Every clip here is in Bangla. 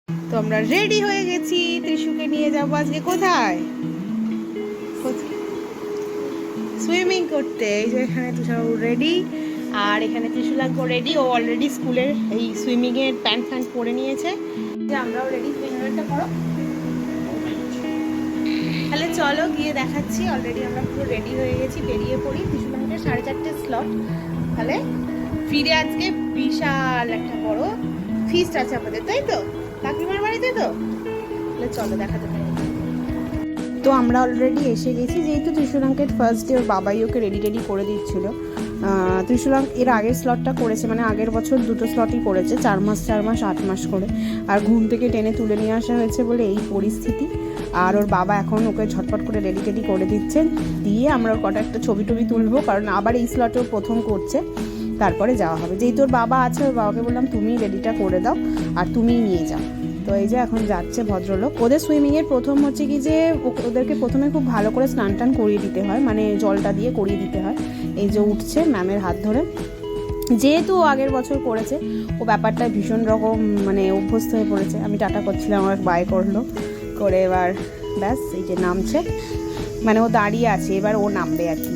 তো আমরা রেডি হয়ে গেছি, ত্রিশুকে নিয়ে যাবো আজকে কোথায় সুইমিং করতে। এই যে এখানে তুষার রেডি, আর এখানে ত্রিশুলাঙ্ক রেডি, ও অলরেডি স্কুলের এই সুইমিং এর প্যান্ট ফ্যান্ট পরে নিয়েছে। যে আমরাও রেডি, সুইমিংটা করো তাহলে, চলো গিয়ে দেখাচ্ছি। অলরেডি আমরা পুরো রেডি হয়ে গেছি, বেরিয়ে পড়ি। ত্রিশুলাঙ্কের 4:30 স্লট। তাহলে ফিরে আজকে বিশাল একটা বড় ফিস্ট আছে আমাদের, তাই তো কাকিমার বাড়িতে। তো তাহলে চলো দেখাতে পারি। তো আমরা অলরেডি এসে গেছি, যেহেতু ত্রিশুলাঙ্কের ফার্স্ট ডে ওর বাবাই ওকে রেডি করে দিচ্ছিল। ত্রিশুলাঙ্ক এর আগের স্লটটা করেছে, মানে আগের বছর দুটো স্লটই করেছে, 4 মাস 8 মাস করে। আর ঘুম থেকে টেনে তুলে নিয়ে আসা হয়েছে বলে এই পরিস্থিতি। আর ওর বাবা এখন ওকে ঝটপট করে রেডি করে দিচ্ছেন, দিয়ে আমরা কটা একটা ছবি টবি তুলবো, কারণ আবার এই স্লটেও প্রথম করছে, তারপরে যাওয়া হবে। যেহেতু ওর বাবা আছে, ওর বাবাকে বললাম তুমি রেডিটা করে দাও আর তুমিই নিয়ে যাও। তো এই যে এখন যাচ্ছে ভদ্রলোক। ওদের সুইমিংয়ের প্রথম হচ্ছে কি যে ওদেরকে প্রথমে খুব ভালো করে স্নান টান করিয়ে দিতে হয়, মানে জলটা দিয়ে করিয়ে দিতে হয়। এই যে উঠছে ম্যামের হাত ধরে, যেহেতু ও আগের বছর করেছে, ও ব্যাপারটা ভীষণ রকম মানে অভ্যস্ত হয়ে পড়েছে। আমি টাটা করছিলাম, আমার বাই করলো করে, এবার ব্যাস এই যে নামছে, মানে ও দাঁড়িয়ে আছে, এবার ও নামবে আর কি,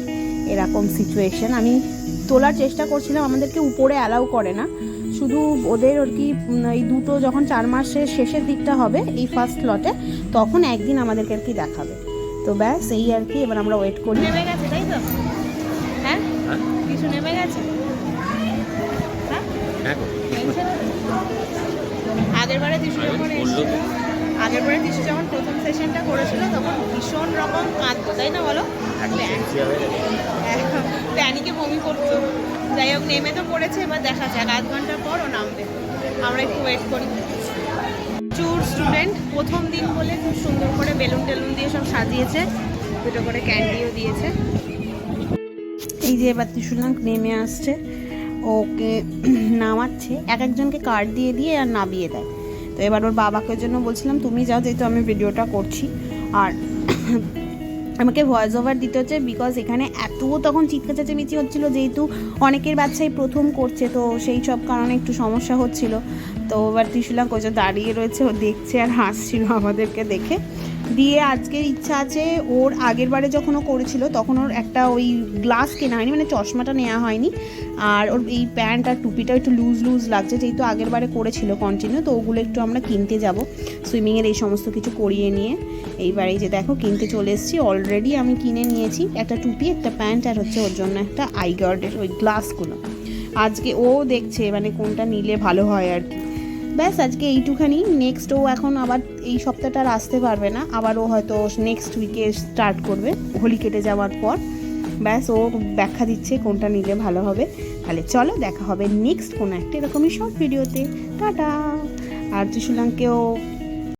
এরকম সিচুয়েশন। আমি তোলার চেষ্টা করছিলাম, আমাদেরকে উপরে অ্যালাউ করে না, শুধু ওদের আর কি এই দুটো যখন 4 মাসের শেষের দিকটা হবে এই ফার্স্ট লটে, তখন একদিন আমাদেরকে আর কি দেখাবে। তো ব্যাস এই আর কি, এবার আমরা ওয়েট করি। নেমে গেছে তাই তো? হ্যাঁ, কিছু নেমে গেছে। আগেরবারে দিশু যখন প্রথম সেশনটা করেছিল তখন ভীষণ রকম কাঁদতো, তাই না বলো? প্যানিকে বমি করতো। যাই হোক, নেমে তো পড়েছে, এবার দেখা যাক 1/2 ঘন্টা পর ও নামবে, আমরা একটু ওয়েট করি। প্রচুর স্টুডেন্ট, প্রথম দিন বলে খুব সুন্দর করে বেলুন টেলুন দিয়ে সব সাজিয়েছে, দুটো করে ক্যান্ডিও দিয়েছে। এই যে এবার ত্রিশুলাঙ্ক নেমে আসছে, ওকে নামাচ্ছে, একজনকে কার্ড দিয়ে আর নামিয়ে দেয়। তো এবার ওর বাবাকে জন্য বলছিলাম তুমি যাও, যেহেতু আমি ভিডিওটা করছি, আর আমাকে ভয়েস ওভার দিতে হচ্ছে, বিকজ এখানে এত তখন চিৎকার চেঁচামেচি হচ্ছিল, যেহেতু অনেকের বাচ্চাই প্রথম করছে, তো সেই সব কারণে একটু সমস্যা হচ্ছিল। তো এবার ত্রিশুলাঙ্ক ওই যে দাঁড়িয়ে রয়েছে, ও দেখছে আর হাসছিল আমাদেরকে দেখে। দিয়ে আজকের ইচ্ছা আছে, ওর আগের বারে যখন ও করেছিল তখন ওর একটা ওই গ্লাস কেনা হয়নি, মানে চশমাটা নেওয়া হয়নি, আর ওর এই প্যান্ট আর টুপিটা একটু লুজ লাগছে, যেহেতু আগের বারে করেছিল কন্টিনিউ। তো ওগুলো একটু আমরা কিনতে যাব, সুইমিংয়ের এই সমস্ত কিছু করিয়ে নিয়ে। এইবার এই যে দেখো কিনতে চলে এসেছি, অলরেডি আমি কিনে নিয়েছি একটা টুপি, একটা প্যান্ট, আর হচ্ছে ওর জন্য একটা আই গার্ডের ওই গ্লাসগুলো। আজকে ও দেখছে মানে কোনটা নিলে ভালো হয় আর কি। ব্যাস আজকে এইটুখানি। নেক্সট ও এখন আবার এই সপ্তাহটা আর আসতে পারবে না, আবার ও হয়তো নেক্সট উইকে স্টার্ট করবে হোলি কেটে যাওয়ার পর। ব্যাস ও ব্যাখ্যা দিচ্ছে কোনটা নিলে ভালো হবে। তাহলে চলো দেখা হবে নেক্সট কোনো একটা এরকমই শর্ট ভিডিওতে। টাটা। আর ত্রিশুলাঙ্কেও